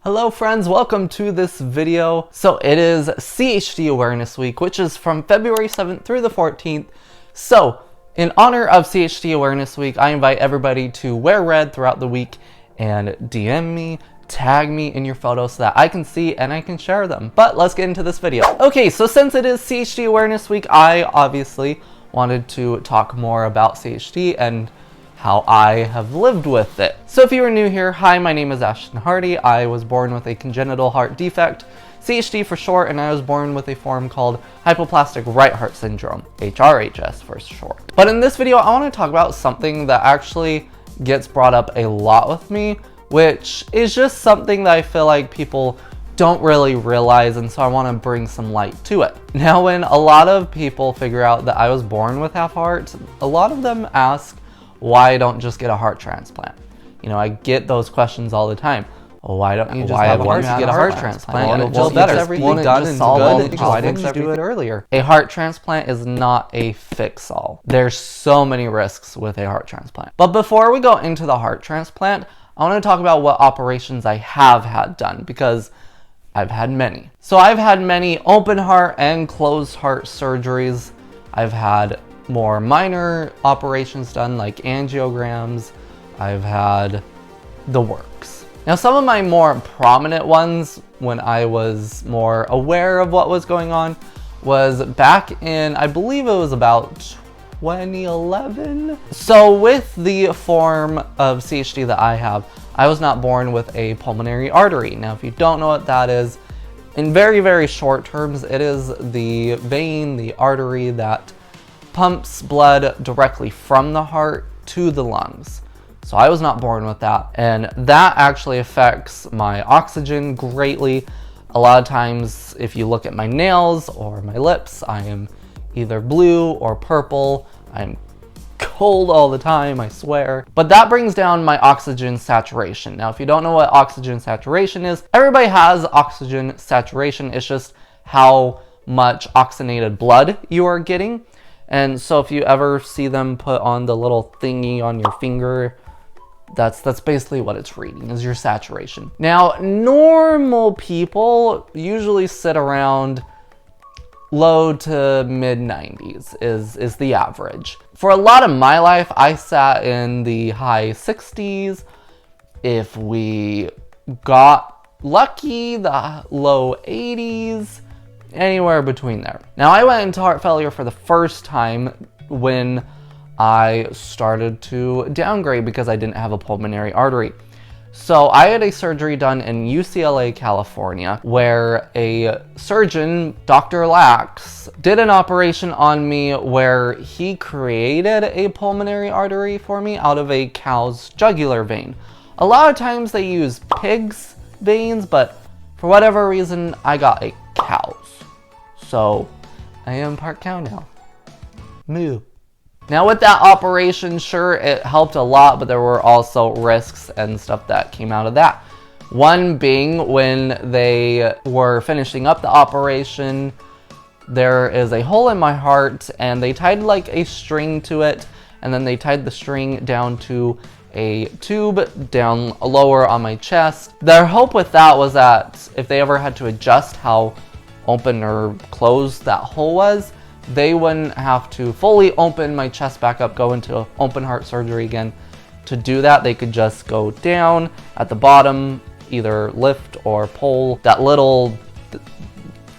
Hello friends, welcome to this video. So it is CHD Awareness Week, which is from February 7th through the 14th. So in honor of CHD Awareness Week, I invite everybody to wear red throughout the week and DM me, tag me in your photos so that I can see and I can share them. But let's get into this video. Okay, so since it is CHD Awareness Week, I obviously wanted to talk more about CHD and how I have lived with it. So if you are new here, hi, my name is Ashton. I was born with a congenital heart defect, CHD for short, and I was born with a form called hypoplastic right heart syndrome, HRHS for short. But in this video, I want to talk about something that actually gets brought up a lot with me, which is just something that I feel like people don't really realize, and so I want to bring some light to it. Now, when a lot of people figure out that I was born with half heart, a lot of them ask why I don't just get a heart transplant. You know, I get those questions all the time. Well, why don't you just have a heart to get a heart transplant? And it'll just get everything done and good. Why didn't you do it earlier? A heart transplant is not a fix-all. There's so many risks with a heart transplant. But before we go into the heart transplant, I want to talk about what operations I have had done, because I've had many. So I've had many open heart and closed heart surgeries. I've had more minor operations done, like angiograms. I've had the works. Now, some of my more prominent ones when I was more aware of what was going on was back in, I believe it was about 2011. So with the form of CHD that I have, I was not born with a pulmonary artery. Now, if you don't know what that is, in very, very short terms, it is the vein, the artery that pumps blood directly from the heart to the lungs. So I was not born with that, and that actually affects my oxygen greatly. A lot of times, if you look at my nails or my lips, I am either blue or purple. I'm cold all the time, I swear. But that brings down my oxygen saturation. Now, if you don't know what oxygen saturation is, everybody has oxygen saturation. It's just how much oxygenated blood you are getting. And so if you ever see them put on the little thingy on your finger, that's basically what it's reading, is your saturation. Now, normal people usually sit around low to mid 90s is the average. For a lot of my life, I sat in the high 60s. If we got lucky, the low 80s. Anywhere between there. Now, I went into heart failure for the first time when I started to downgrade because I didn't have a pulmonary artery. So I had a surgery done in UCLA, California, where a surgeon, Dr. Lax, did an operation on me where he created a pulmonary artery for me out of a cow's jugular vein. A lot of times they use pigs' veins, but for whatever reason, I got a cow's. So I am part cow now. Moo. Now, with that operation, sure, it helped a lot, but there were also risks and stuff that came out of that. One being, when they were finishing up the operation, there is a hole in my heart, and they tied like a string to it, and then they tied the string down to a tube down lower on my chest. Their hope with that was that if they ever had to adjust how open or closed that hole was, they wouldn't have to fully open my chest back up, go into open heart surgery again. To do that, they could just go down at the bottom, either lift or pull that little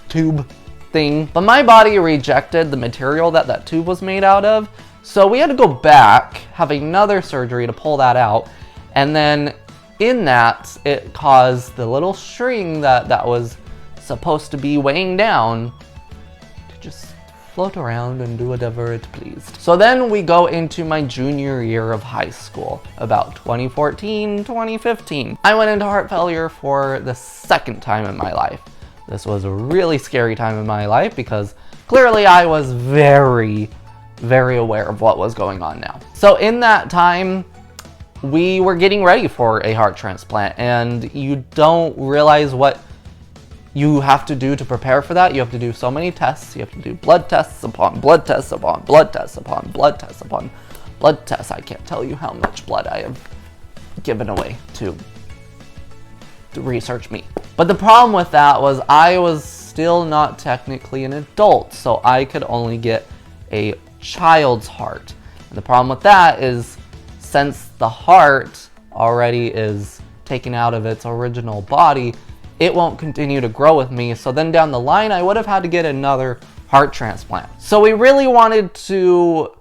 tube thing. But my body rejected the material that that tube was made out of, so we had to go back, have another surgery to pull that out, and then in that, it caused the little string that was supposed to be weighing down to just float around and do whatever it pleased. So then we go into my junior year of high school, about 2014, 2015. I went into heart failure for the second time in my life. This was a really scary time in my life because clearly I was very, very aware of what was going on now. So in that time, we were getting ready for a heart transplant, and you don't realize what you have to do to prepare for that. You have to do so many tests. You have to do blood tests upon blood tests upon blood tests upon blood tests upon blood tests. I can't tell you how much blood I have given away to research me. But the problem with that was I was still not technically an adult, so I could only get a child's heart. And the problem with that is, since the heart already is taken out of its original body, it won't continue to grow with me. So then down the line, I would have had to get another heart transplant. So we really wanted to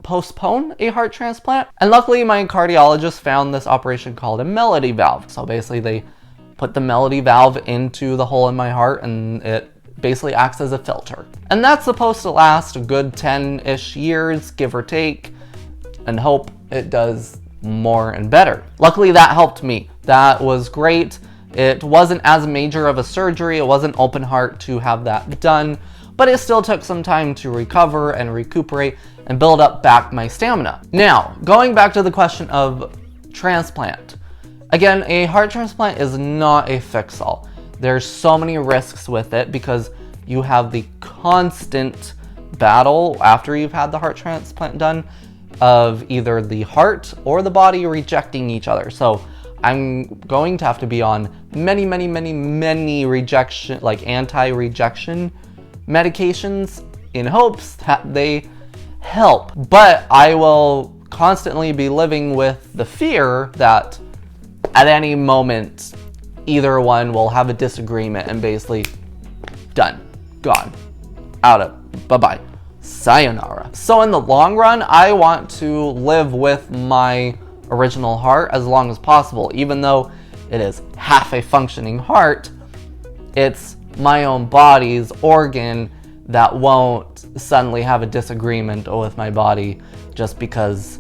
postpone a heart transplant. And luckily my cardiologist found this operation called a melody valve. So basically they put the melody valve into the hole in my heart and it basically acts as a filter. And that's supposed to last a good 10-ish years, give or take, and hope it does more and better. Luckily that helped me. That was great. It wasn't as major of a surgery. It wasn't open heart to have that done, but it still took some time to recover and recuperate and build up back my stamina. Now, going back to the question of transplant. Again, a heart transplant is not a fix-all. There's so many risks with it because you have the constant battle after you've had the heart transplant done of either the heart or the body rejecting each other. So I'm going to have to be on many rejection, like anti-rejection medications in hopes that they help. But I will constantly be living with the fear that at any moment, either one will have a disagreement and basically done, gone, out of, bye-bye, sayonara. So in the long run, I want to live with my original heart as long as possible. Even though it is half a functioning heart, it's my own body's organ that won't suddenly have a disagreement with my body just because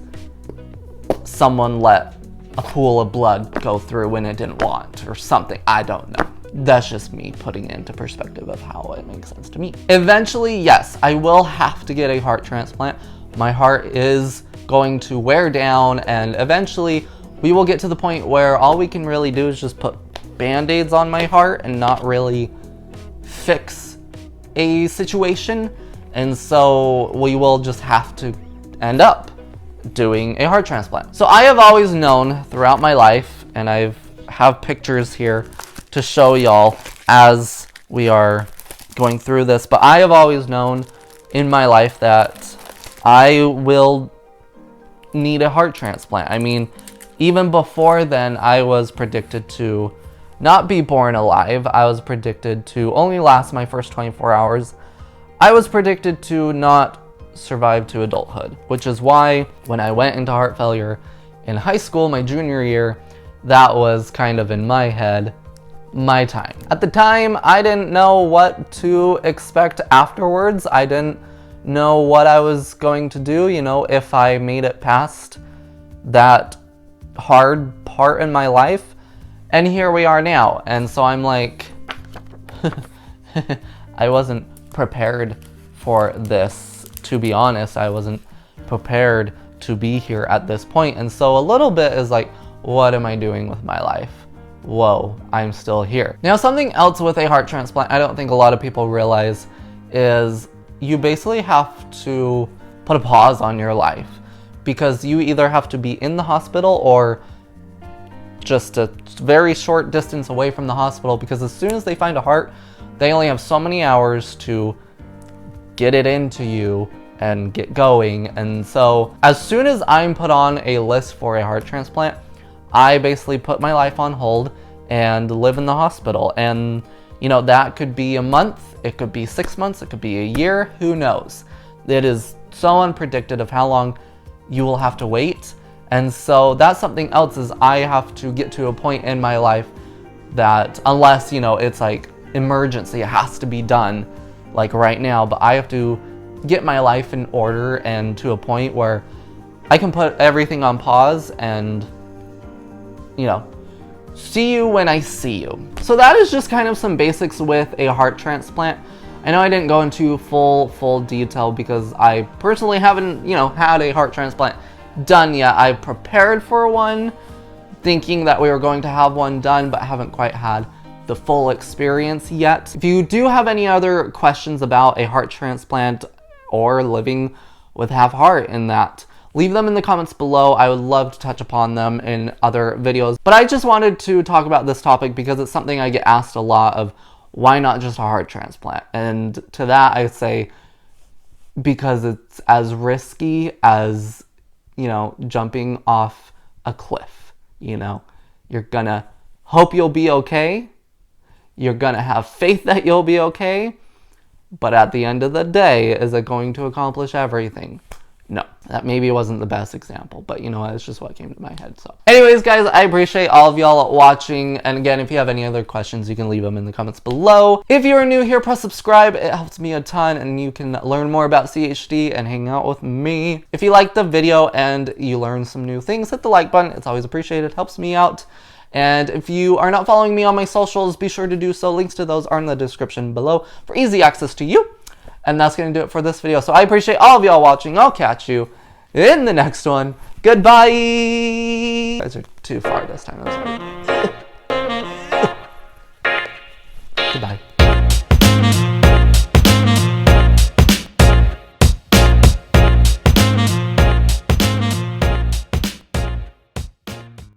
someone let a pool of blood go through when it didn't want or something. I don't know. That's just me putting it into perspective of how it makes sense to me. Eventually, yes, I will have to get a heart transplant. My heart is going to wear down, and eventually we will get to the point where all we can really do is just put band-aids on my heart and not really fix a situation. And so we will just have to end up doing a heart transplant. So I have always known throughout my life, and I have pictures here to show y'all as we are going through this, but I have always known in my life that I will need a heart transplant. I mean, even before then, I was predicted to not be born alive. I was predicted to only last my first 24 hours. I was predicted to not survive to adulthood, which is why when I went into heart failure in high school, my junior year, that was kind of in my head, my time. At the time, I didn't know what to expect afterwards. I didn't know what I was going to do, you know, if I made it past that hard part in my life. And here we are now. And so I'm like, I wasn't prepared for this, to be honest. I wasn't prepared to be here at this point. And so a little bit is like, what am I doing with my life? Whoa, I'm still here. Now, something else with a heart transplant I don't think a lot of people realize is you basically have to put a pause on your life, because you either have to be in the hospital or just a very short distance away from the hospital, because as soon as they find a heart, they only have so many hours to get it into you and get going. And so as soon as I'm put on a list for a heart transplant, I basically put my life on hold and live in the hospital. And you know, that could be a month, it could be 6 months, it could be a year, who knows? It is so unpredicted of how long you will have to wait. And so that's something else, is I have to get to a point in my life that, unless, you know, it's like emergency, it has to be done like right now, but I have to get my life in order and to a point where I can put everything on pause and, you know, see you when I see you. So that is just kind of some basics with a heart transplant. I know I didn't go into full detail because I personally haven't, you know, had a heart transplant done yet. I prepared for one thinking that we were going to have one done, but haven't quite had the full experience yet. If you do have any other questions about a heart transplant or living with half heart in that, leave them in the comments below. I would love to touch upon them in other videos. But I just wanted to talk about this topic because it's something I get asked a lot of, why not just a heart transplant? And to that I say, because it's as risky as, you know, jumping off a cliff. You know, you're gonna hope you'll be okay. You're gonna have faith that you'll be okay. But at the end of the day, is it going to accomplish everything? No, that maybe wasn't the best example, but you know, it's just what came to my head. So anyways, guys, I appreciate all of y'all watching. And again, if you have any other questions, you can leave them in the comments below. If you're new here, press subscribe. It helps me a ton, and you can learn more about CHD and hang out with me. If you liked the video and you learned some new things, hit the like button. It's always appreciated. Helps me out. And if you are not following me on my socials, be sure to do so. Links to those are in the description below for easy access to you. And that's going to do it for this video. So I appreciate all of y'all watching. I'll catch you in the next one. Goodbye. You guys are too far this time. I'm sorry. Goodbye.